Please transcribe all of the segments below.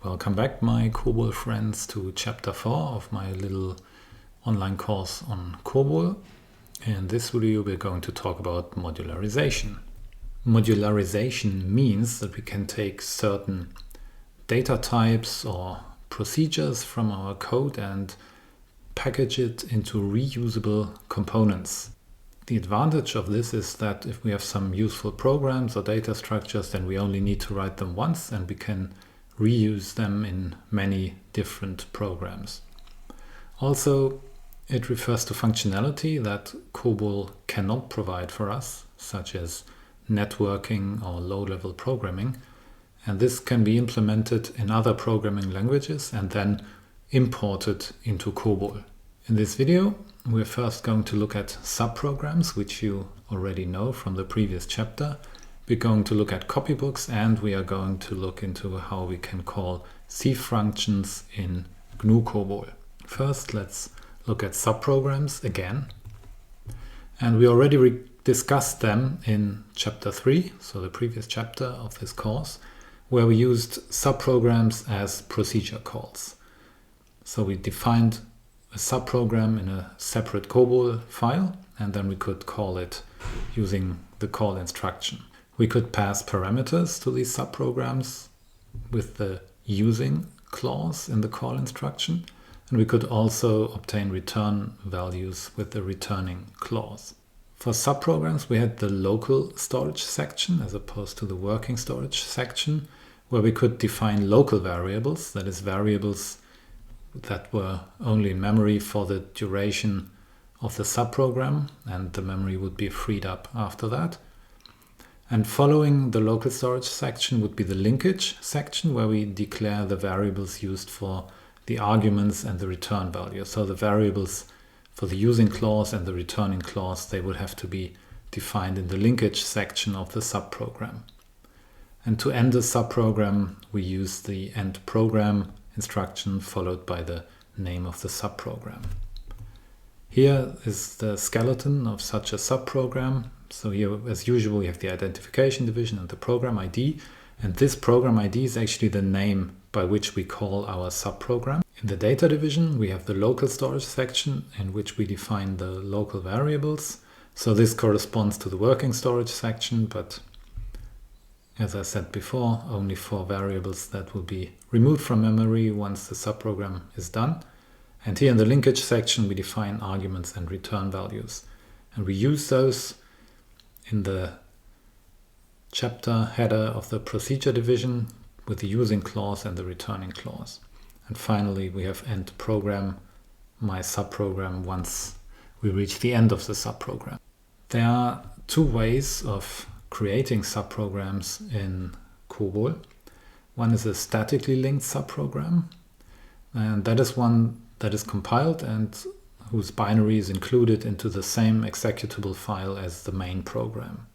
Welcome back, my COBOL friends, to chapter 4 of my little online course on COBOL. In this video we're going to talk about modularization. Modularization means that we can take certain data types or procedures from our code and package it into reusable components. The advantage of this is that if we have some useful programs or data structures, then we only need to write them once and we can reuse them in many different programs. Also, it refers to functionality that COBOL cannot provide for us, such as networking or low-level programming, and this can be implemented in other programming languages and then imported into COBOL. In this video, we're first going to look at subprograms, which you already know from the previous chapter. We're going to look at copybooks, and we are going to look into how we can call C functions in GnuCOBOL. First, let's look at subprograms again. And we already discussed them in chapter 3, so the previous chapter of this course, where we used subprograms as procedure calls. So we defined a subprogram in a separate COBOL file, and then we could call it using the call instruction. We could pass parameters to these subprograms with the using clause in the call instruction, and we could also obtain return values with the returning clause. For subprograms, we had the local storage section as opposed to the working storage section, where we could define local variables, that is, variables that were only in memory for the duration of the subprogram, and the memory would be freed up after that. And following the local storage section would be the linkage section, where we declare the variables used for the arguments and the return value. So the variables for the using clause and the returning clause, they would have to be defined in the linkage section of the subprogram. And to end the subprogram, we use the end program instruction followed by the name of the subprogram. Here is the skeleton of such a subprogram. So here, as usual, we have the identification division and the program ID. And this program ID is actually the name by which we call our subprogram. In the data division, we have the local storage section in which we define the local variables. So this corresponds to the working storage section, but as I said before, only for variables that will be removed from memory once the subprogram is done. And here in the linkage section, we define arguments and return values. And we use those in the chapter header of the procedure division with the using clause and the returning clause. And finally, we have end program, my subprogram, once we reach the end of the subprogram. There are two ways of creating subprograms in COBOL. One is a statically linked subprogram, and that is one that is compiled and whose binary is included into the same executable file as the main program.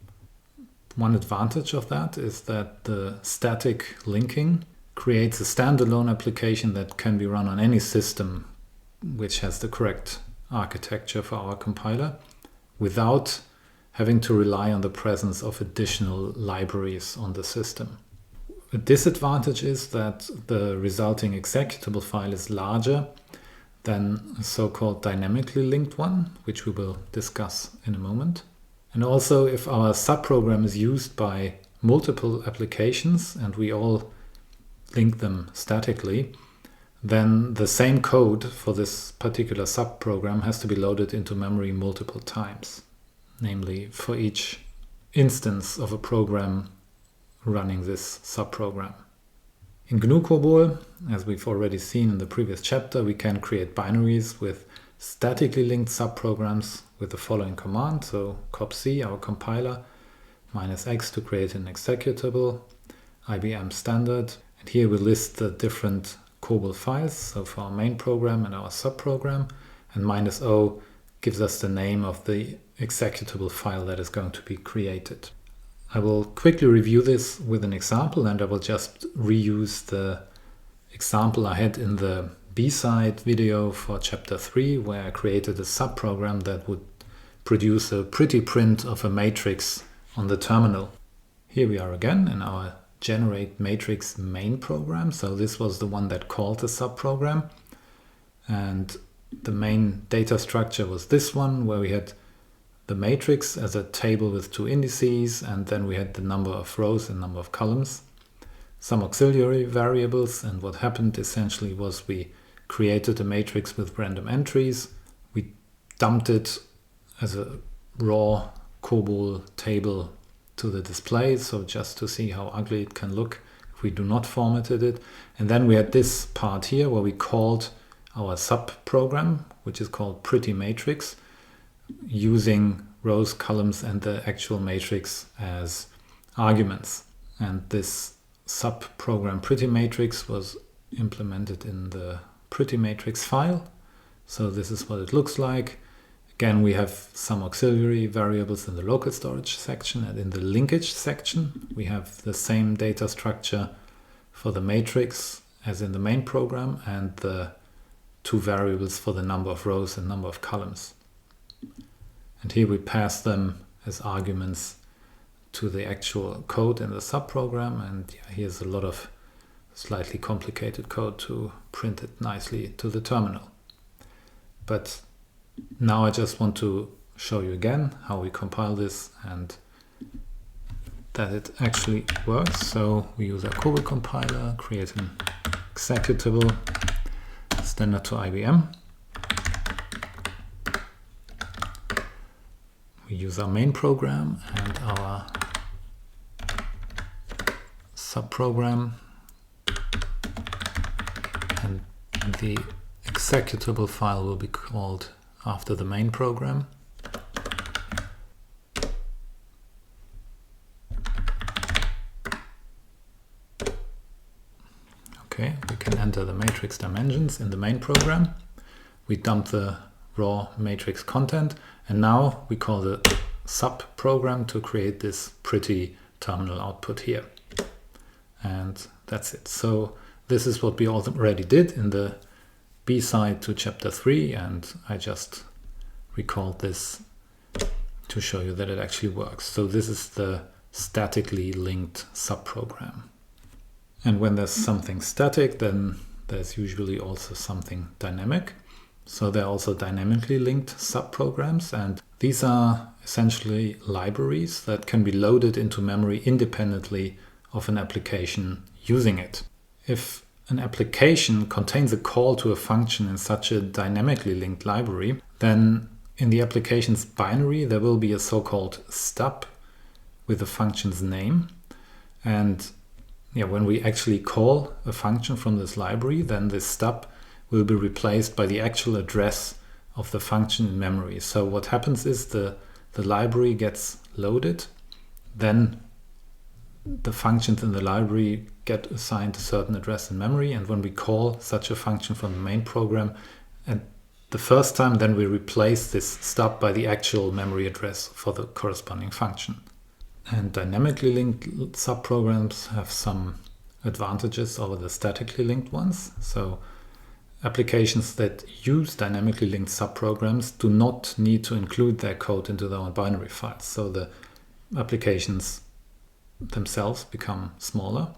One advantage of that is that the static linking creates a standalone application that can be run on any system which has the correct architecture for our compiler without having to rely on the presence of additional libraries on the system. A disadvantage is that the resulting executable file is larger than a so-called dynamically linked one, which we will discuss in a moment. And also, if our subprogram is used by multiple applications and we all link them statically, then the same code for this particular subprogram has to be loaded into memory multiple times, namely for each instance of a program running this subprogram. In GnuCOBOL, as we've already seen in the previous chapter, we can create binaries with statically linked subprograms with the following command. So copc, our compiler, -x to create an executable, IBM standard. And here we list the different COBOL files, so for our main program and our subprogram. And -o gives us the name of the executable file that is going to be created. I will quickly review this with an example, and I will just reuse the example I had in the B-side video for chapter 3, where I created a subprogram that would produce a pretty print of a matrix on the terminal. Here we are again in our generate matrix main program. So this was the one that called the subprogram. And the main data structure was this one, where we had the matrix as a table with 2 indices, and then we had the number of rows and number of columns, some auxiliary variables. And what happened essentially was we created a matrix with random entries. We dumped it as a raw COBOL table to the display, so just to see how ugly it can look if we do not formatted it. And then we had this part here where we called our subprogram, which is called pretty matrix, using rows, columns, and the actual matrix as arguments. And this subprogram pretty matrix was implemented in the pretty matrix file. So this is what it looks like. Again, we have some auxiliary variables in the local storage section, and in the linkage section we have the same data structure for the matrix as in the main program, and the 2 variables for the number of rows and number of columns. And here we pass them as arguments to the actual code in the subprogram, and here's a lot of slightly complicated code to print it nicely to the terminal. But now I just want to show you again how we compile this and that it actually works. So we use our COBOL compiler, create an executable standard to IBM. We use our main program and our subprogram, and the executable file will be called after the main program. Okay, we can enter the matrix dimensions in the main program. We dump the raw matrix content, and now we call the subprogram to create this pretty terminal output here. And that's it. So this is what we already did in the B-side to chapter 3, and I just recalled this to show you that it actually works. So this is the statically linked subprogram. And when there's something static, then there's usually also something dynamic. So there are also dynamically linked subprograms, and these are essentially libraries that can be loaded into memory independently of an application using it. If an application contains a call to a function in such a dynamically linked library, then in the application's binary there will be a so-called stub with the function's name. And when we actually call a function from this library, then this stub will be replaced by the actual address of the function in memory. So what happens is the library gets loaded, then the functions in the library get assigned a certain address in memory, and when we call such a function from the main program, and the first time, then we replace this stub by the actual memory address for the corresponding function. And dynamically linked subprograms have some advantages over the statically linked ones. So applications that use dynamically linked subprograms do not need to include their code into their own binary files. So the applications themselves become smaller.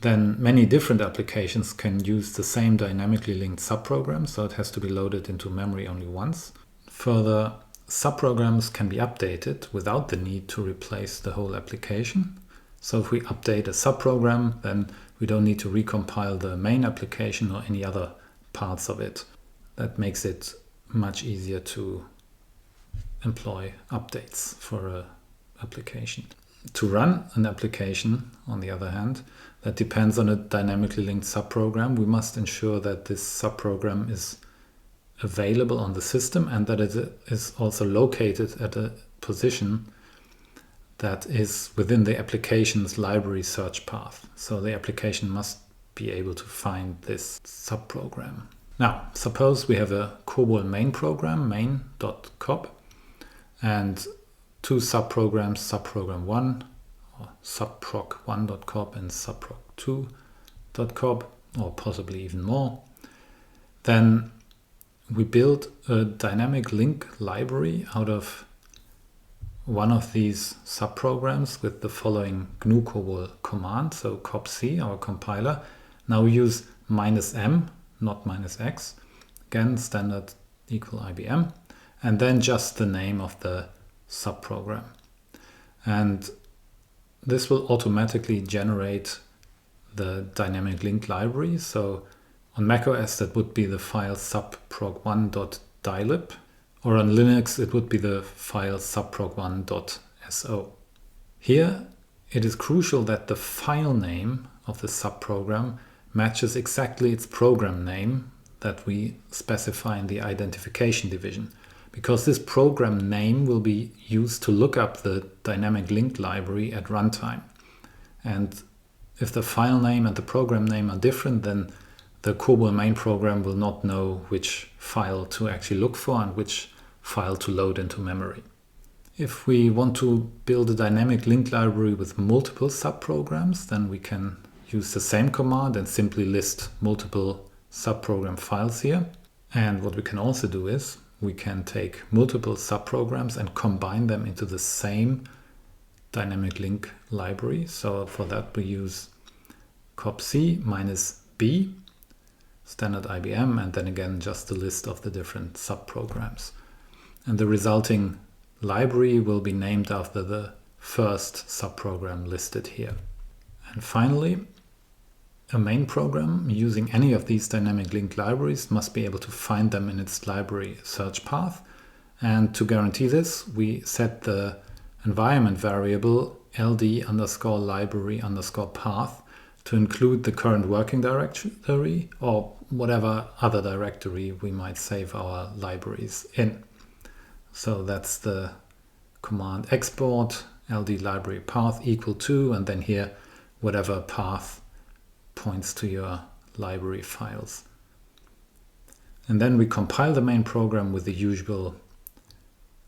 Then many different applications can use the same dynamically linked subprogram, so it has to be loaded into memory only once. Further, subprograms can be updated without the need to replace the whole application. So if we update a subprogram, then we don't need to recompile the main application or any other parts of it. That makes it much easier to employ updates for an application. To run an application, on the other hand, that depends on a dynamically linked subprogram, we must ensure that this subprogram is available on the system and that it is also located at a position that is within the application's library search path. So the application must be able to find this subprogram. Now, suppose we have a COBOL main program, main.cob, and 2 subprograms, subprogram 1 or subprog1.cob and subprog2.cob, or possibly even more. Then we build a dynamic link library out of one of these subprograms with the following GnuCOBOL command, so copc, our compiler. Now we use -m, not -x. Again, standard equal IBM, and then just the name of the subprogram. And this will automatically generate the dynamic link library. So on macOS, that would be the file subprog1.dylib, or on Linux, it would be the file subprog1.so. Here, it is crucial that the file name of the subprogram matches exactly its program name that we specify in the identification division, because this program name will be used to look up the dynamic link library at runtime. And if the file name and the program name are different, then the COBOL main program will not know which file to actually look for and which file to load into memory. If we want to build a dynamic link library with multiple subprograms, then we can use the same command and simply list multiple subprogram files here. And what we can also do is we can take multiple subprograms and combine them into the same dynamic link library. So for that we use copc -b, standard IBM, and then again just a list of the different subprograms. And the resulting library will be named after the first subprogram listed here. And finally, a main program using any of these dynamic link libraries must be able to find them in its library search path. And to guarantee this, we set the environment variable ld_library_path to include the current working directory or whatever other directory we might save our libraries in. So that's the command export ld library path equal to, and then here whatever path points to your library files. And then we compile the main program with the usual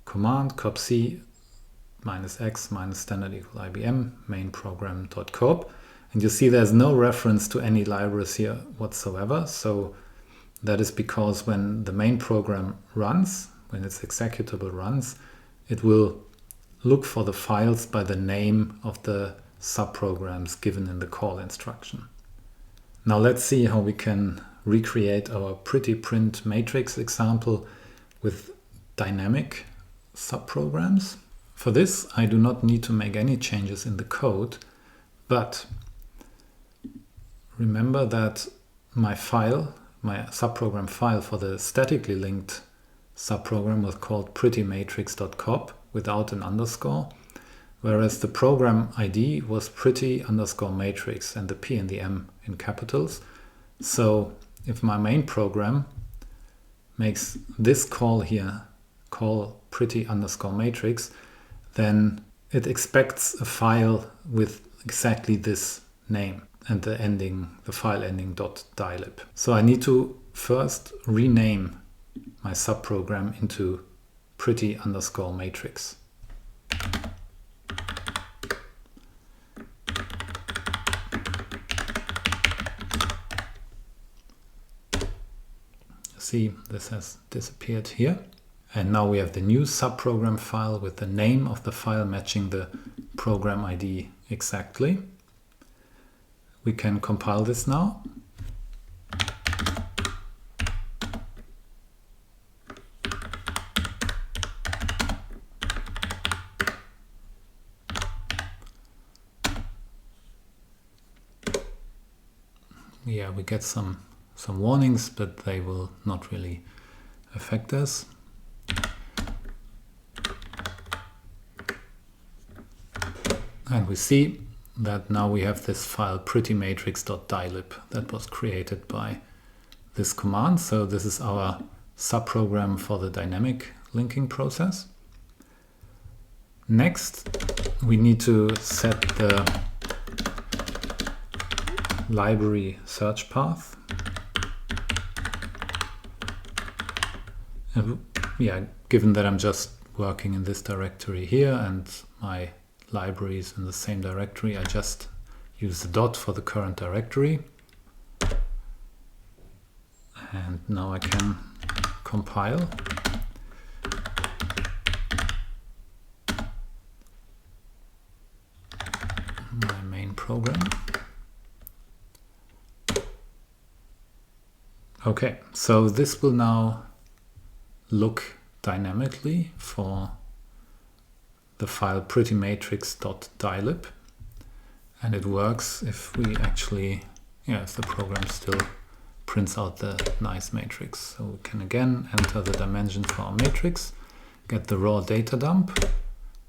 command copc -x -standard equal IBM main program.cob. And you see there's no reference to any libraries here whatsoever. So that is because when the main program runs, when its executable runs, it will look for the files by the name of the subprograms given in the call instruction. Now let's see how we can recreate our pretty print matrix example with dynamic subprograms. For this, I do not need to make any changes in the code, but remember that my subprogram file for the statically linked subprogram was called prettymatrix.cop without an underscore, whereas the program ID was pretty_matrix and the P and the M in capitals. So if my main program makes this call here, call pretty_matrix, then it expects a file with exactly this name and the file ending .dylib. So I need to first rename my subprogram into pretty_matrix. See, this has disappeared here. And now we have the new subprogram file with the name of the file matching the program ID exactly. We can compile this now. Yeah, we get some warnings, but they will not really affect us. And we see that now we have this file prettymatrix.dylib that was created by this command. So this is our subprogram for the dynamic linking process. Next, we need to set the library search path. And yeah, given that I'm just working in this directory here and my library is in the same directory, I just use the dot for the current directory. And now I can compile. subprogram. Okay, so this will now look dynamically for the file prettymatrix.dylib, and it works if we actually, if the program still prints out the nice matrix. So we can again enter the dimension for our matrix, get the raw data dump,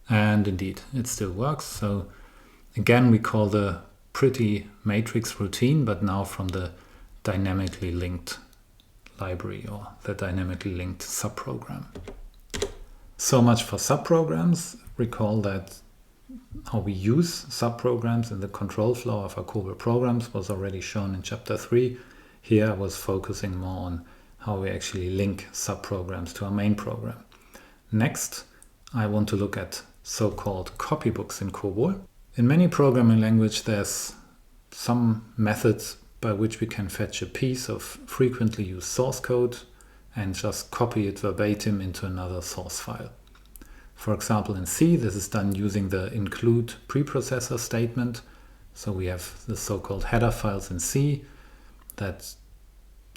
and indeed it still works. So again we call the pretty matrix routine, but now from the dynamically linked library or the dynamically linked subprogram. So much for subprograms. Recall that how we use subprograms in the control flow of our COBOL programs was already shown in chapter 3. Here I was focusing more on how we actually link subprograms to our main program. Next, I want to look at so-called copybooks in COBOL. In many programming languages, there's some methods by which we can fetch a piece of frequently used source code and just copy it verbatim into another source file. For example, in C, this is done using the include preprocessor statement. So we have the so-called header files in C that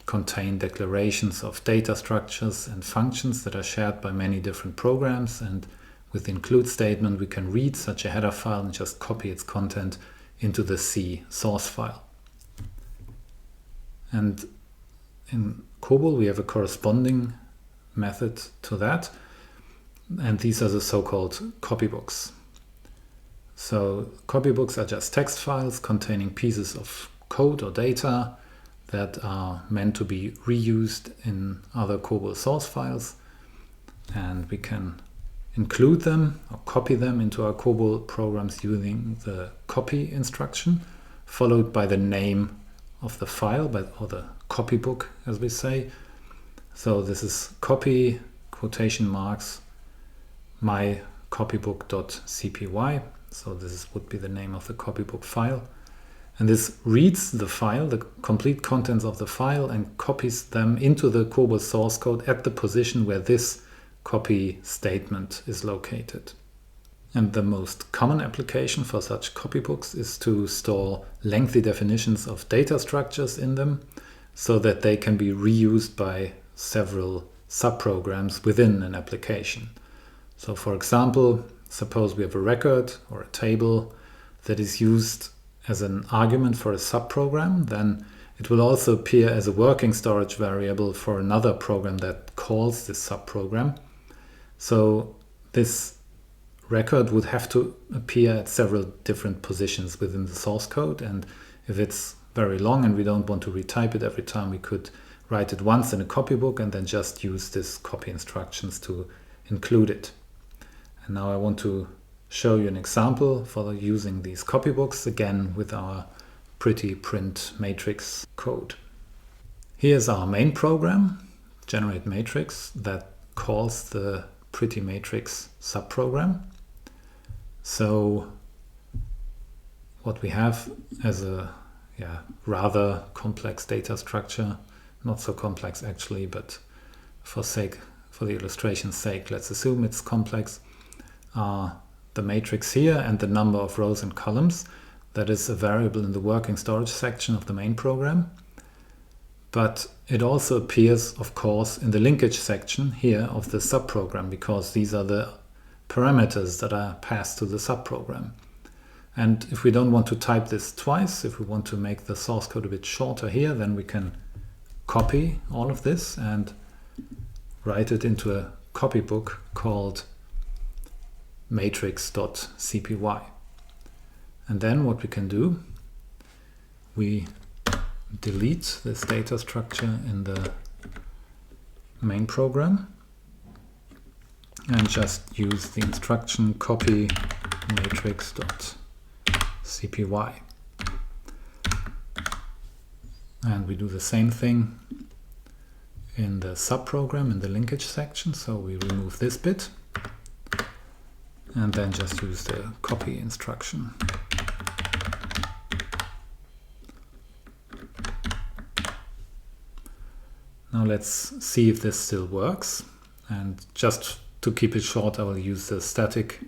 contain declarations of data structures and functions that are shared by many different programs. And with the include statement, we can read such a header file and just copy its content into the C source file. And in COBOL, we have a corresponding method to that. And these are the so-called copybooks. So copybooks are just text files containing pieces of code or data that are meant to be reused in other COBOL source files. And we can include them or copy them into our COBOL programs using the copy instruction, followed by the name of the file, or the copybook, as we say. So this is copy, quotation marks, my copybook.cpy. So this would be the name of the copybook file. And this reads the file, the complete contents of the file, and copies them into the COBOL source code at the position where this copy statement is located. And the most common application for such copybooks is to store lengthy definitions of data structures in them so that they can be reused by several subprograms within an application. So for example, suppose we have a record or a table that is used as an argument for a subprogram, then it will also appear as a working storage variable for another program that calls this subprogram. So this record would have to appear at several different positions within the source code, and if it's very long and we don't want to retype it every time, we could write it once in a copybook and then just use this copy instructions to include it. And now I want to show you an example for using these copybooks, again with our pretty print matrix code. Here's our main program, generate matrix, that calls the pretty matrix subprogram. So what we have as a rather complex data structure, not so complex actually, but for the illustration's sake, let's assume it's complex, are the matrix here and the number of rows and columns. That is a variable in the working storage section of the main program. But it also appears, of course, in the linkage section here of the subprogram, because these are the parameters that are passed to the subprogram. And if we don't want to type this twice, if we want to make the source code a bit shorter here, then we can copy all of this and write it into a copybook called matrix.cpy. And then what we can do, we delete this data structure in the main program and just use the instruction copy matrix.cpy. And we do the same thing in the subprogram in the linkage section. So we remove this bit and then just use the copy instruction. Now let's see if this still works. And just to keep it short, I will use the static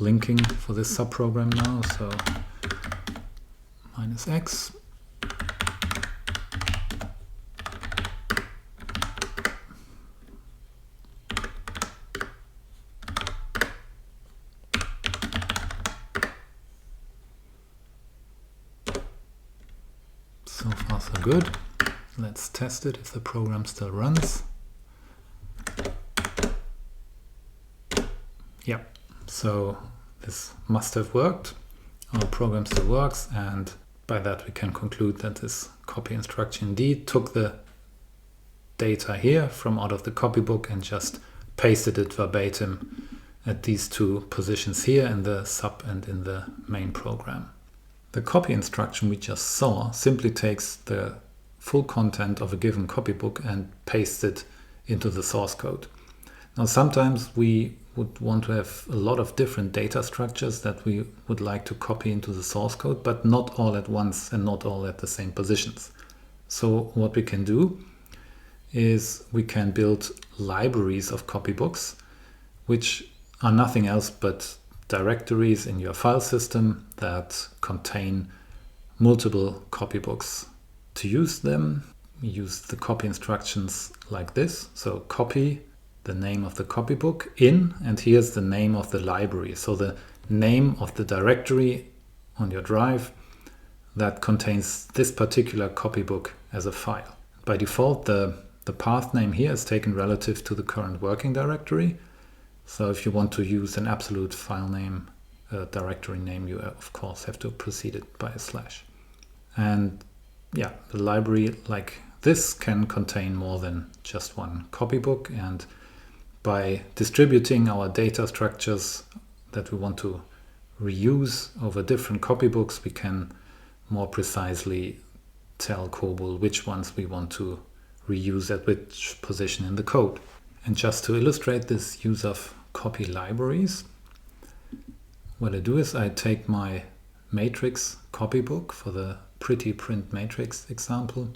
linking for this subprogram now. So minus X. So far so good. Let's test it if the program still runs. Yep, so this must have worked. Our program still works, and by that we can conclude that this copy instruction indeed took the data here from out of the copybook and just pasted it verbatim at these two positions here in the sub and in the main program. The copy instruction we just saw simply takes the full content of a given copybook and pastes it into the source code. Now sometimes we would want to have a lot of different data structures that we would like to copy into the source code, but not all at once and not all at the same positions. So what we can do is we can build libraries of copybooks, which are nothing else but directories in your file system that contain multiple copybooks. To use them, we use the copy instructions like this. So copy the name of the copybook in, and here's the name of the library. So the name of the directory on your drive that contains this particular copybook as a file. By default, the path name here is taken relative to the current working directory. So if you want to use an absolute file name, directory name, you of course have to precede it by a slash. And yeah, the library like this can contain more than just one copybook, and by distributing our data structures that we want to reuse over different copybooks, we can more precisely tell COBOL which ones we want to reuse at which position in the code. And just to illustrate this use of copy libraries, what I do is I take my matrix copybook for the pretty print matrix example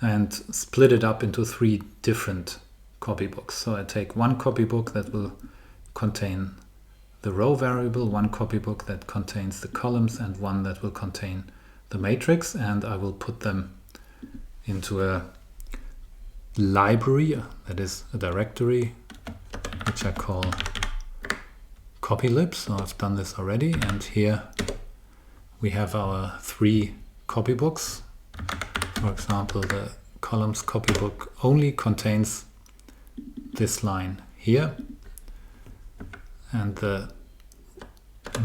and split it up into 3 different copybooks. So I take one copybook that will contain the row variable, one copybook that contains the columns, and one that will contain the matrix, and I will put them into a library, that is a directory, which I call copylib. So I've done this already, and here we have our 3 copybooks. For example, the columns copybook only contains this line here, and the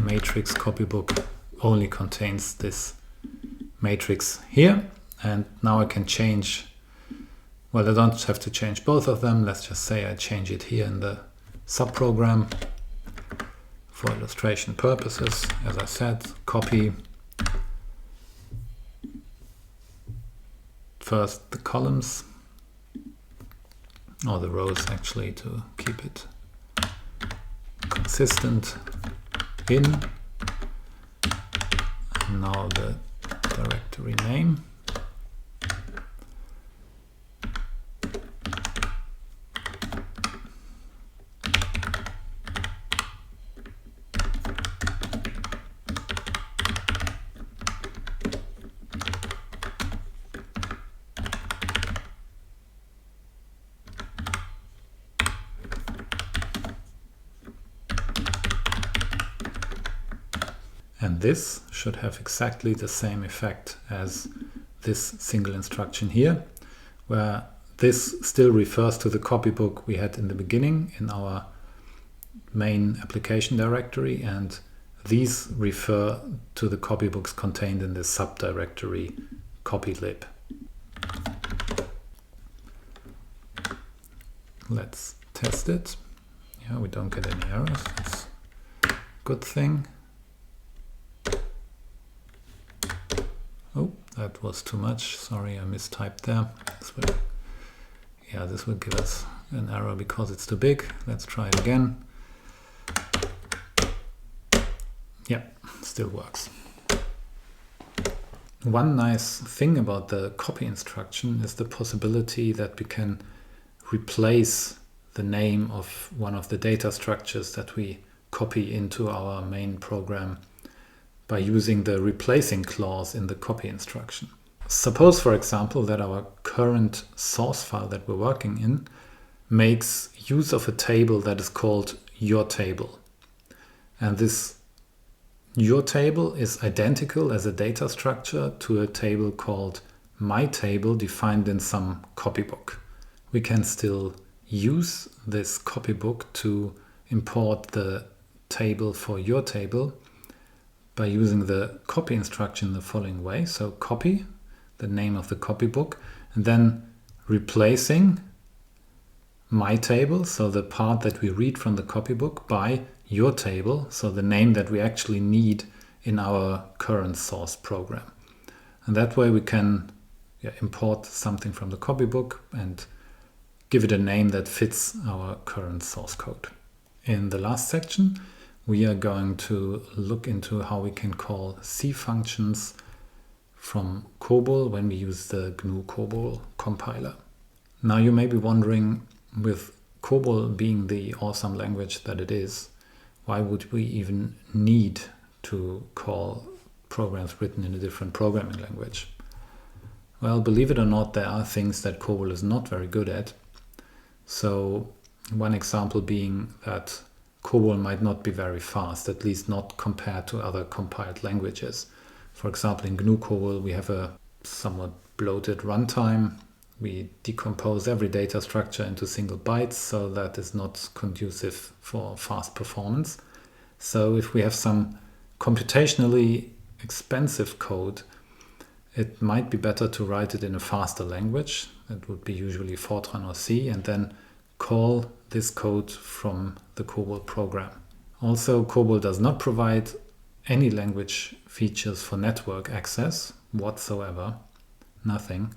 matrix copybook only contains this matrix here. And now I can change, well, I don't have to change both of them. Let's just say I change it here in the subprogram for illustration purposes. As I said, copy first the columns, or the rows actually, to keep it consistent, in, and now the directory name. And this should have exactly the same effect as this single instruction here, where this still refers to the copybook we had in the beginning in our main application directory, and these refer to the copybooks contained in the subdirectory copylib. Let's test it. Yeah, we don't get any errors. That's a good thing. Oh, that was too much. Sorry, I mistyped there. This will give us an error because it's too big. Let's try it again. Yeah, still works. One nice thing about the copy instruction is the possibility that we can replace the name of one of the data structures that we copy into our main program by using the replacing clause in the copy instruction. Suppose, for example, that our current source file that we're working in makes use of a table that is called your table. And this your table is identical as a data structure to a table called my table defined in some copybook. We can still use this copybook to import the table for your table by using the copy instruction the following way. So copy, the name of the copybook, and then replacing my table, so the part that we read from the copybook, by your table, so the name that we actually need in our current source program. And that way we can import something from the copybook and give it a name that fits our current source code. In the last section, we are going to look into how we can call C functions from COBOL when we use the GnuCOBOL compiler. Now you may be wondering, with COBOL being the awesome language that it is, why would we even need to call programs written in a different programming language? Well, believe it or not, there are things that COBOL is not very good at. So one example being that COBOL might not be very fast, at least not compared to other compiled languages. For example, in GnuCOBOL we have a somewhat bloated runtime. We decompose every data structure into single bytes, so that is not conducive for fast performance. So if we have some computationally expensive code, it might be better to write it in a faster language. It would be usually Fortran or C, and then call this code from the COBOL program. Also, COBOL does not provide any language features for network access whatsoever, nothing,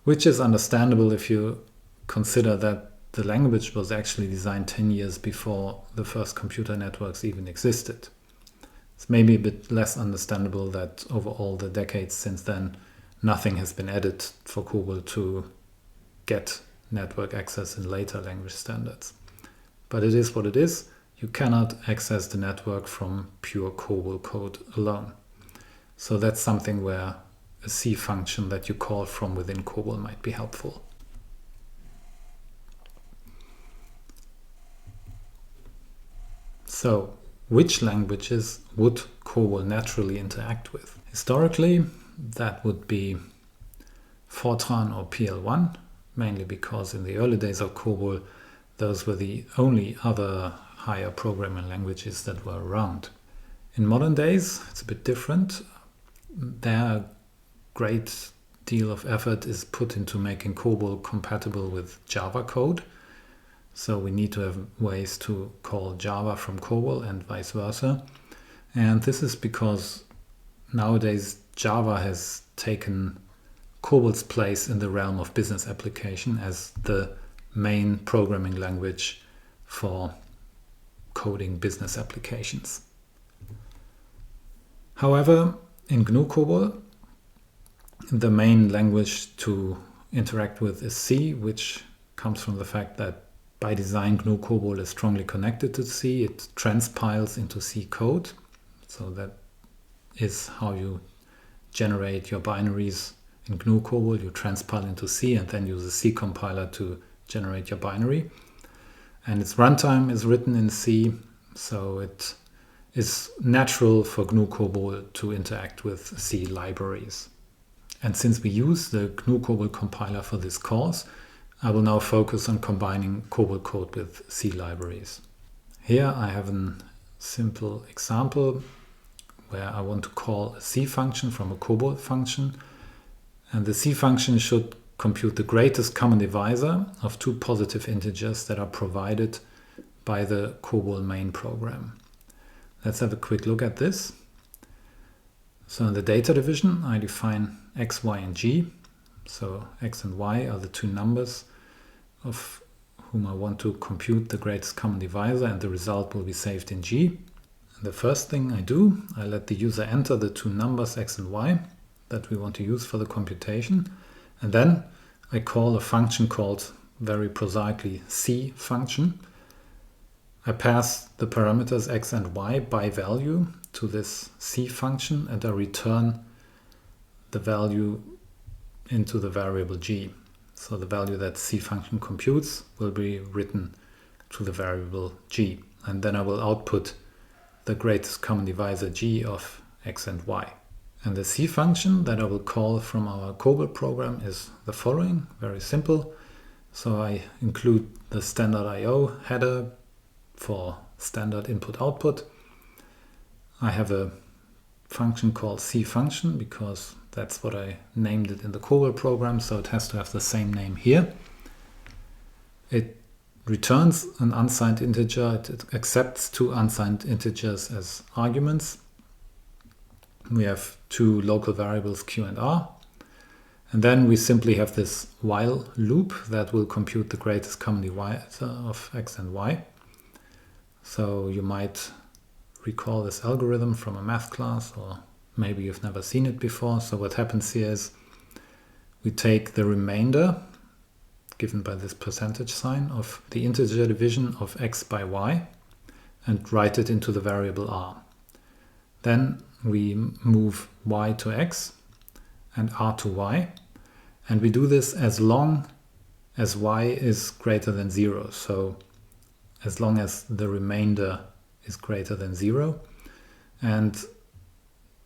which is understandable if you consider that the language was actually designed 10 years before the first computer networks even existed. It's maybe a bit less understandable that over all the decades since then, nothing has been added for COBOL to get network access in later language standards. But it is what it is. You cannot access the network from pure COBOL code alone. So that's something where a C function that you call from within COBOL might be helpful. So, which languages would COBOL naturally interact with? Historically, that would be Fortran or PL1, mainly because in the early days of COBOL, those were the only other higher programming languages that were around. In modern days, it's a bit different. There, a great deal of effort is put into making COBOL compatible with Java code. So we need to have ways to call Java from COBOL and vice versa. And this is because nowadays Java has taken COBOL's place in the realm of business application as the main programming language for coding business applications. However, in GnuCOBOL, the main language to interact with is C, which comes from the fact that by design GnuCOBOL is strongly connected to C. It transpiles into C code. So that is how you generate your binaries in GnuCOBOL. You transpile into C and then use a C compiler to generate your binary. And its runtime is written in C, so it is natural for GnuCOBOL to interact with C libraries. And since we use the GnuCOBOL compiler for this course, I will now focus on combining COBOL code with C libraries. Here I have a simple example where I want to call a C function from a COBOL function. And the C function should compute the greatest common divisor of two positive integers that are provided by the COBOL main program. Let's have a quick look at this. So in the data division, I define x, y, and g. So x and y are the two numbers of whom I want to compute the greatest common divisor, and the result will be saved in G. And the first thing I do, I let the user enter the two numbers x and y that we want to use for the computation. And then I call a function called, very prosaically, C function, I pass the parameters x and y by value to this C function, and I return the value into the variable g. So the value that C function computes will be written to the variable g. And then I will output the greatest common divisor g of x and y. And the C function that I will call from our COBOL program is the following, very simple. So I include the standard IO header for standard input-output. I have a function called C function because that's what I named it in the COBOL program, so it has to have the same name here. It returns an unsigned integer. It accepts two unsigned integers as arguments. We have two local variables q and r. And then we simply have this while loop that will compute the greatest common divisor of x and y. So you might recall this algorithm from a math class, or maybe you've never seen it before. So what happens here is we take the remainder given by this percentage sign of the integer division of x by y and write it into the variable r. Then we move y to x and r to y, and we do this as long as y is greater than 0. So as long as the remainder is greater than 0. And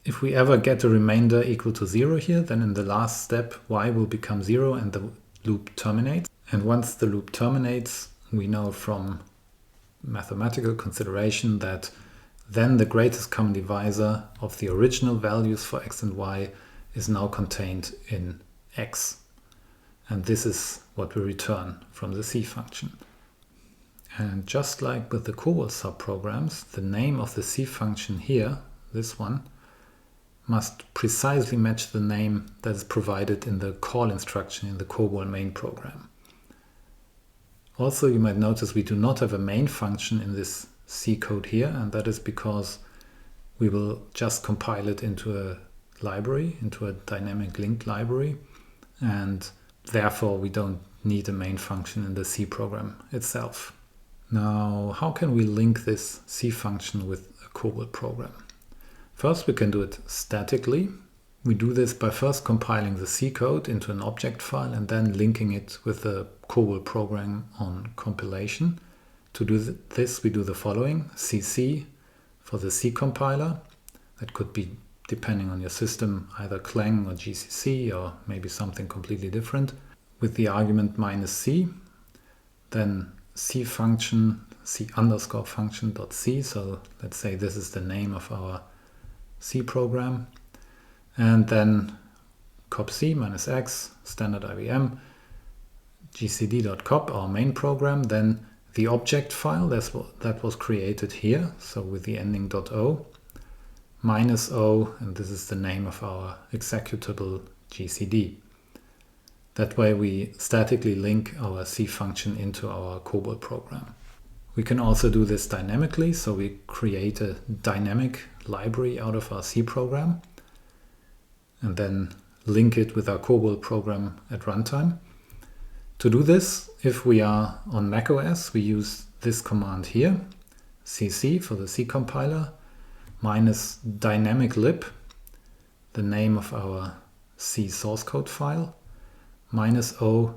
if we ever get a remainder equal to 0 here, then in the last step y will become 0 and the loop terminates. And once the loop terminates, we know from mathematical consideration that then the greatest common divisor of the original values for x and y is now contained in x. And this is what we return from the C function. And just like with the COBOL subprograms, the name of the C function here, this one, must precisely match the name that is provided in the call instruction in the COBOL main program. Also, you might notice we do not have a main function in this C code here, and that is because we will just compile it into a library, into a dynamic linked library, and therefore we don't need a main function in the C program itself. Now, how can we link this C function with a COBOL program? First, we can do it statically. We do this by first compiling the C code into an object file and then linking it with the COBOL program on compilation. To do this, we do the following: cc for the C compiler. That could be, depending on your system, either Clang or GCC or maybe something completely different, with the argument -c. Then C function, C underscore function dot C. So let's say this is the name of our C program. And then copc -x, standard IBM, gcd.cop, our main program. Then the object file that was created here, so with the ending .o, -o, and this is the name of our executable GCD. That way we statically link our C function into our COBOL program. We can also do this dynamically, so we create a dynamic library out of our C program and then link it with our COBOL program at runtime. To do this, if we are on macOS, we use this command here, cc for the C compiler, -dynamiclib, the name of our C source code file, -o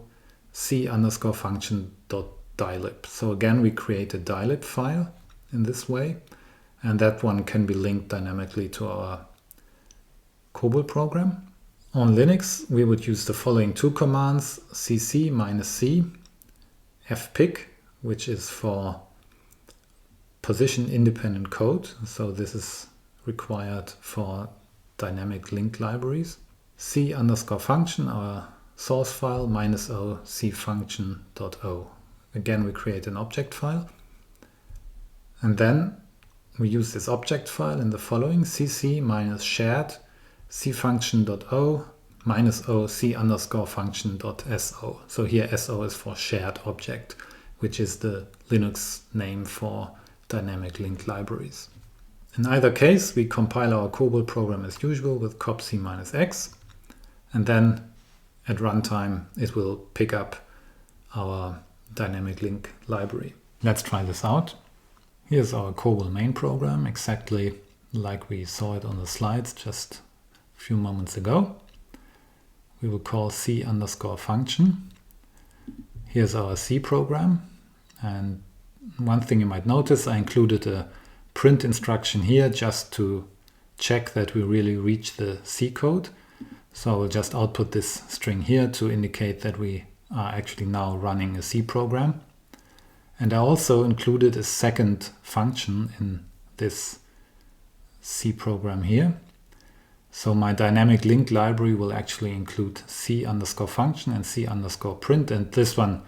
C underscore function dot dylib. So again, we create a dylib file in this way, and that one can be linked dynamically to our COBOL program. On Linux, we would use the following two commands: cc -c, fpic, which is for position independent code. So this is required for dynamic linked libraries. C underscore function, our source file, -o C function.o. Again, we create an object file. And then we use this object file in the following: cc -shared C function.o -o C underscore function.so. So here so is for shared object, which is the Linux name for dynamic linked libraries. In either case, we compile our COBOL program as usual with copc -x, and then at runtime it will pick up our dynamic link library. Let's try this out. Here's our COBOL main program, exactly like we saw it on the slides just a few moments ago. We will call C_function. Here's our C program. And one thing you might notice, I included a print instruction here just to check that we really reach the C code. So I will just output this string here to indicate that we are actually now running a C program. And I also included a second function in this C program here. So my dynamic link library will actually include C_function and C_print. And this one,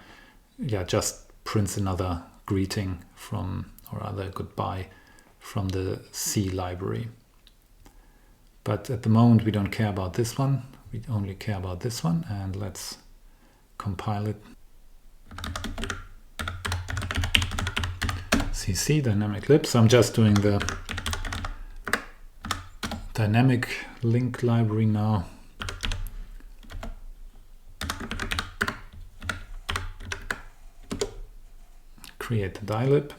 just prints another greeting from, or other goodbye from the C library. But at the moment we don't care about this one. We only care about this one. And let's compile it. CC dynamic lib. So I'm just doing the dynamic link library now. Create the dylib.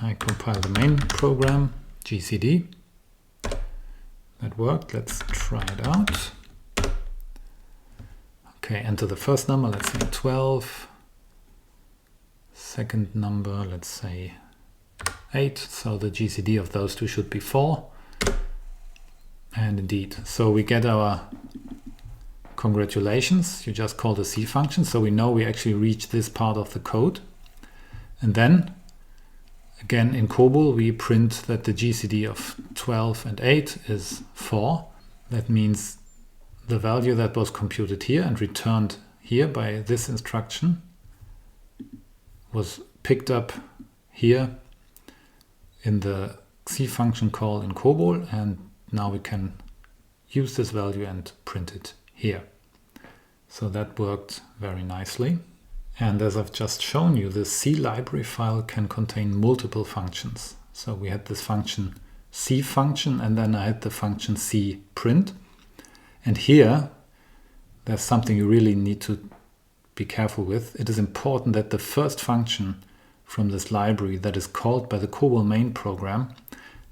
I compile the main program, GCD. That worked. Let's try it out. Okay, enter the first number, let's say 12. Second number, let's say 8. So the GCD of those two should be 4. And indeed, so we get our congratulations. You just call the C function. So we know we actually reached this part of the code. And then, again, in COBOL, we print that the GCD of 12 and 8 is 4. That means the value that was computed here and returned here by this instruction was picked up here in the C function call in COBOL, and now we can use this value and print it here. So that worked very nicely. And as I've just shown you, the C library file can contain multiple functions. So we had this function C function, and then I had the function C print. And here, there's something you really need to be careful with. It is important that the first function from this library that is called by the COBOL main program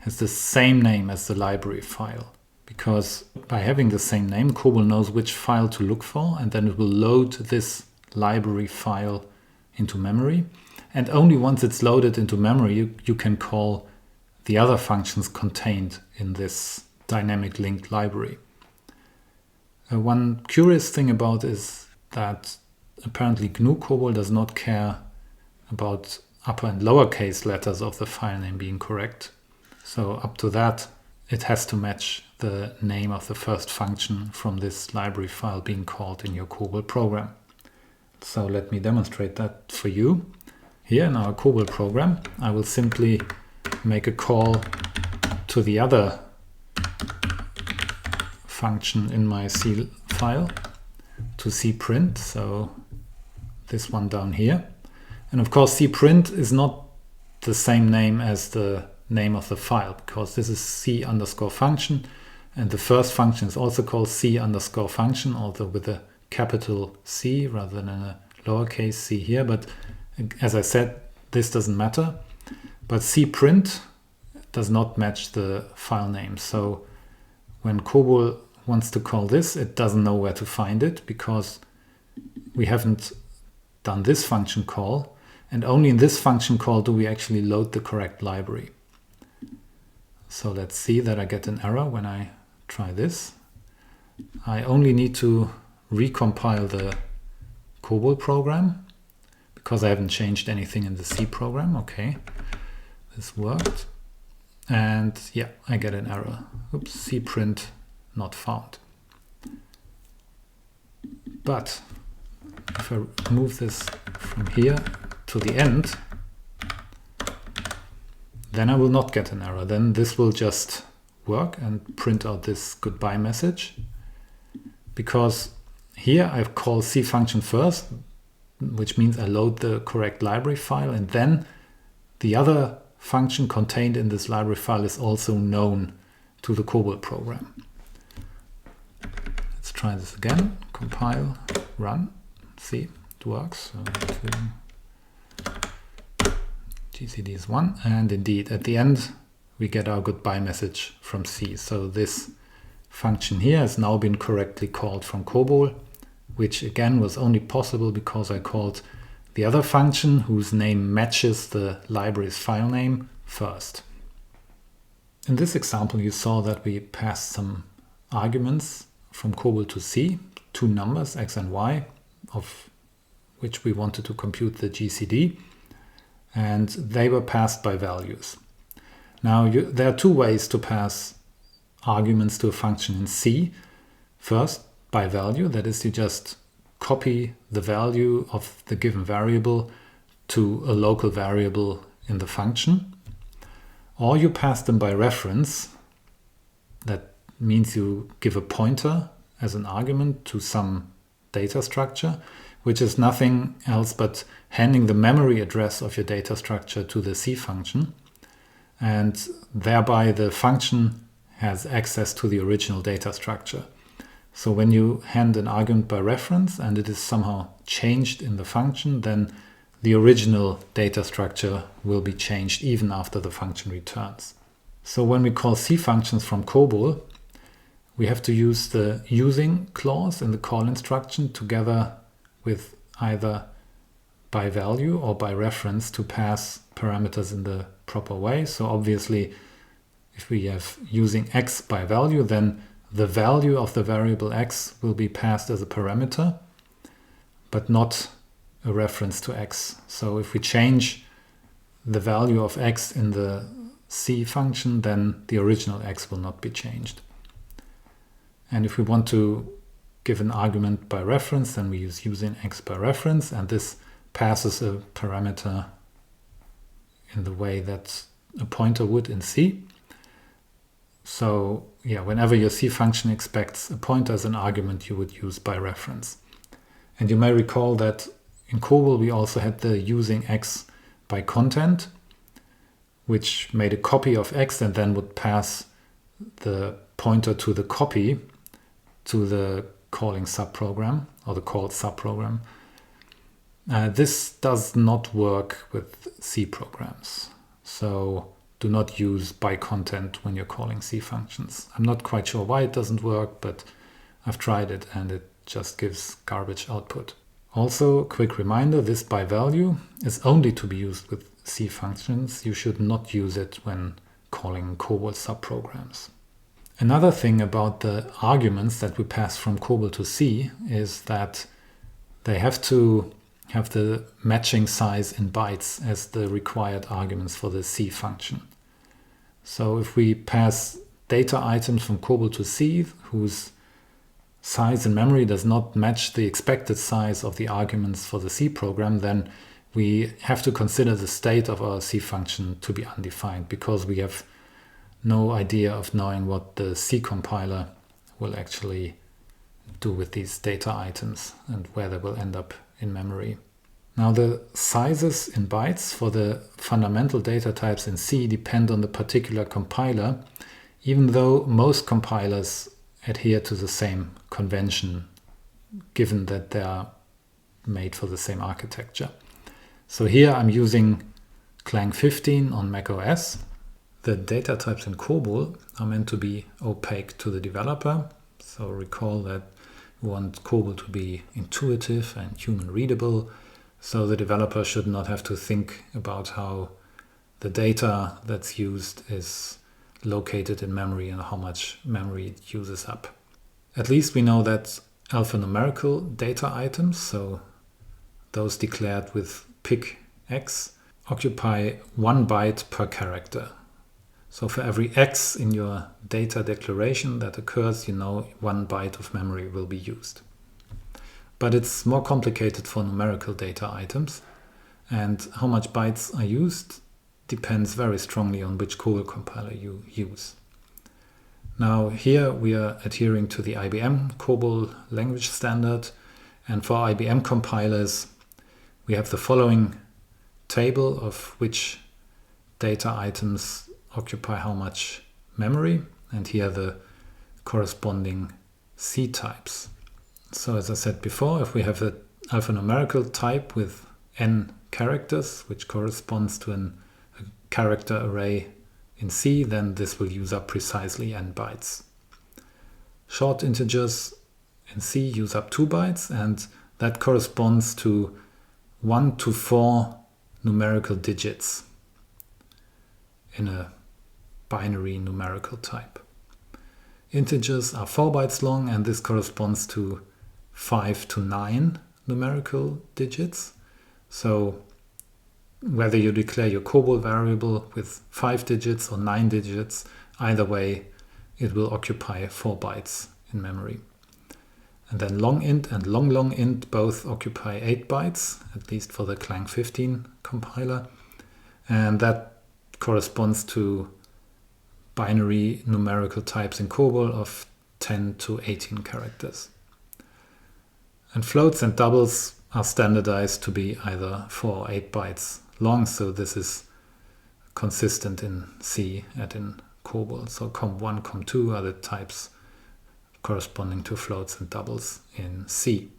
has the same name as the library file. Because by having the same name, COBOL knows which file to look for, and then it will load this library file into memory. And only once it's loaded into memory, you can call the other functions contained in this dynamic link library. One curious thing about is that apparently GnuCOBOL does not care about upper and lowercase letters of the file name being correct. So up to that, it has to match the name of the first function from this library file being called in your COBOL program. So let me demonstrate that for you. Here in our COBOL program, I will simply make a call to the other function in my C file, to cprint, so this one down here. And of course cprint is not the same name as the name of the file, because this is C_function, and the first function is also called C_function, although with a capital C rather than a lowercase c here. But as I said, this doesn't matter. But cprint does not match the file name. So when COBOL wants to call this, it doesn't know where to find it, because we haven't done this function call, and only in this function call do we actually load the correct library. So let's see that I get an error when I try this. I only need to recompile the COBOL program because I haven't changed anything in the C program. Okay, this worked. And yeah, I get an error. Oops, cprint not found. But if I move this from here to the end, then I will not get an error. Then this will just work and print out this goodbye message. Because here I've called C function first, which means I load the correct library file, and then the other function contained in this library file is also known to the COBOL program. Let's try this again. Compile. run. See, it works. So GCD is 1, and indeed at the end we get our goodbye message from C. So this function here has now been correctly called from COBOL, which again was only possible because I called the other function whose name matches the library's file name first. In this example you saw that we passed some arguments from COBOL to C, two numbers x and y, of which we wanted to compute the GCD, and they were passed by values. Now there are two ways to pass arguments to a function in C. First, by value, that is, you just copy the value of the given variable to a local variable in the function, or you pass them by reference. That means you give a pointer as an argument to some data structure, which is nothing else but handing the memory address of your data structure to the C function, and thereby the function has access to the original data structure. So when you hand an argument by reference and it is somehow changed in the function, then the original data structure will be changed even after the function returns. So when we call C functions from COBOL, we have to use the using clause in the call instruction together with either by value or by reference to pass parameters in the proper way. So obviously, if we have using x by value, then the value of the variable x will be passed as a parameter, but not a reference to x. So if we change the value of x in the C function, then the original x will not be changed. And if we want to give an argument by reference, then we use using x by reference, and this passes a parameter in the way that a pointer would in C. So yeah, whenever your C function expects a pointer as an argument, you would use by reference. And you may recall that in COBOL we also had the using x by content, which made a copy of x and then would pass the pointer to the copy to the calling subprogram or the called subprogram. This does not work with C programs. So do not use by content when you're calling C functions. I'm not quite sure why it doesn't work, but I've tried it and it just gives garbage output. Also, quick reminder, this by value is only to be used with C functions. You should not use it when calling COBOL subprograms. Another thing about the arguments that we pass from COBOL to C is that they have to have the matching size in bytes as the required arguments for the C function. So if we pass data items from COBOL to C whose size in memory does not match the expected size of the arguments for the C program, then we have to consider the state of our C function to be undefined, because we have no idea of knowing what the C compiler will actually do with these data items and where they will end up in memory. Now the sizes in bytes for the fundamental data types in C depend on the particular compiler, even though most compilers adhere to the same convention, given that they are made for the same architecture. So here I'm using Clang 15 on macOS. The data types in COBOL are meant to be opaque to the developer. So recall that we want COBOL to be intuitive and human readable. So the developer should not have to think about how the data that's used is located in memory and how much memory it uses up. At least we know that alphanumerical data items, so those declared with pic x, occupy 1 byte per character. So for every x in your data declaration that occurs, you know 1 byte of memory will be used. But it's more complicated for numerical data items, and how much bytes are used depends very strongly on which COBOL compiler you use. Now here we are adhering to the IBM COBOL language standard, and for IBM compilers we have the following table of which data items occupy how much memory, and here the corresponding C types. So as I said before, if we have an alphanumerical type with n characters, which corresponds to a character array in C, then this will use up precisely n bytes. Short integers in C use up 2 bytes, and that corresponds to 1 to 4 numerical digits in a binary numerical type. Integers are 4 bytes long, and this corresponds to 5 to 9 numerical digits. So whether you declare your COBOL variable with 5 digits or 9 digits, either way it will occupy 4 bytes in memory. And then long-int and long-int both occupy 8 bytes, at least for the Clang 15 compiler. And that corresponds to binary numerical types in COBOL of 10 to 18 characters. And floats and doubles are standardized to be either 4 or 8 bytes long, so this is consistent in C and in COBOL. So comp1, comp2 are the types corresponding to floats and doubles in C.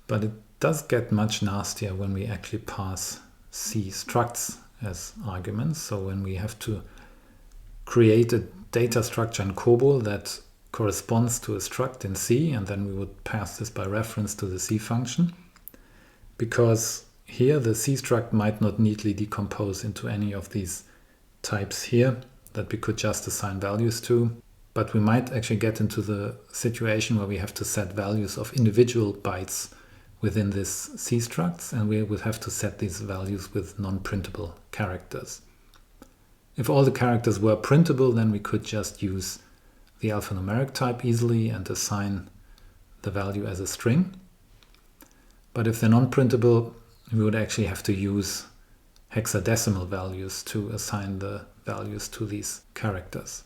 But it does get much nastier when we actually pass C structs as arguments. So when we have to create a data structure in COBOL that corresponds to a struct in C, and then we would pass this by reference to the C function, because here the C struct might not neatly decompose into any of these types here that we could just assign values to. But we might actually get into the situation where we have to set values of individual bytes within this C structs, and we would have to set these values with non-printable characters. If all the characters were printable, then we could just use the alphanumeric type easily and assign the value as a string. But if they're non-printable, we would actually have to use hexadecimal values to assign the values to these characters.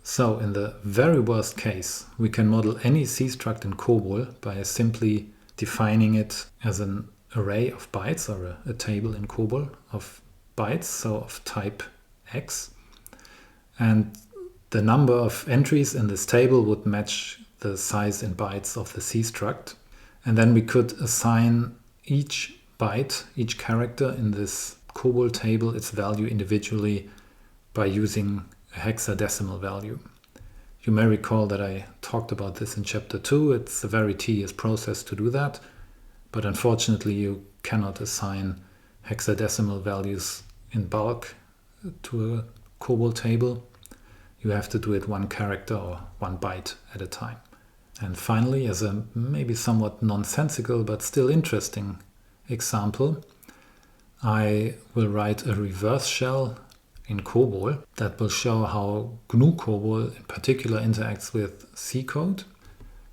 So in the very worst case, we can model any C struct in COBOL by simply defining it as an array of bytes, or a table in COBOL of bytes, so of type X. And the number of entries in this table would match the size in bytes of the C struct. And then we could assign each byte, each character in this COBOL table, its value individually by using a hexadecimal value. You may recall that I talked about this in chapter 2. It's a very tedious process to do that, but unfortunately you cannot assign hexadecimal values in bulk to a COBOL table. You have to do it one character or one byte at a time. And finally, as a maybe somewhat nonsensical but still interesting example, I will write a reverse shell in COBOL that will show how GnuCOBOL in particular interacts with C code.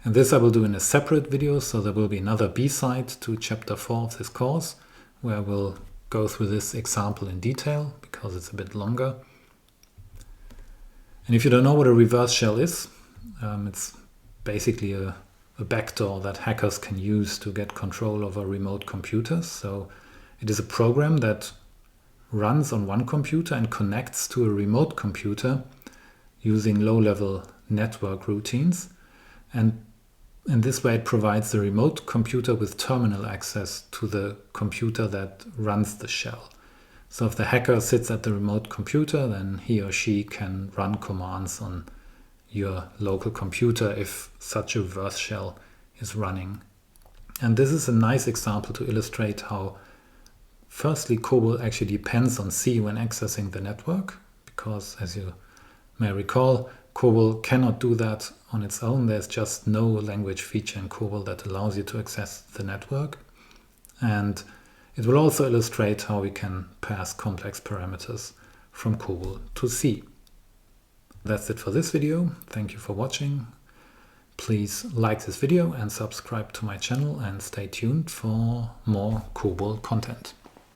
And this I will do in a separate video, so there will be another B-side to chapter 4 of this course, where we'll go through this example in detail, because it's a bit longer. And if you don't know what a reverse shell is, it's basically a backdoor that hackers can use to get control over remote computers. So it is a program that runs on one computer and connects to a remote computer using low-level network routines. And in this way it provides the remote computer with terminal access to the computer that runs the shell. So if the hacker sits at the remote computer, then he or she can run commands on your local computer if such a reverse shell is running. And this is a nice example to illustrate how firstly COBOL actually depends on C when accessing the network, because as you may recall, COBOL cannot do that on its own. There's just no language feature in COBOL that allows you to access the network. And it will also illustrate how we can pass complex parameters from COBOL to C. That's it for this video. Thank you for watching. Please like this video and subscribe to my channel, and stay tuned for more COBOL content.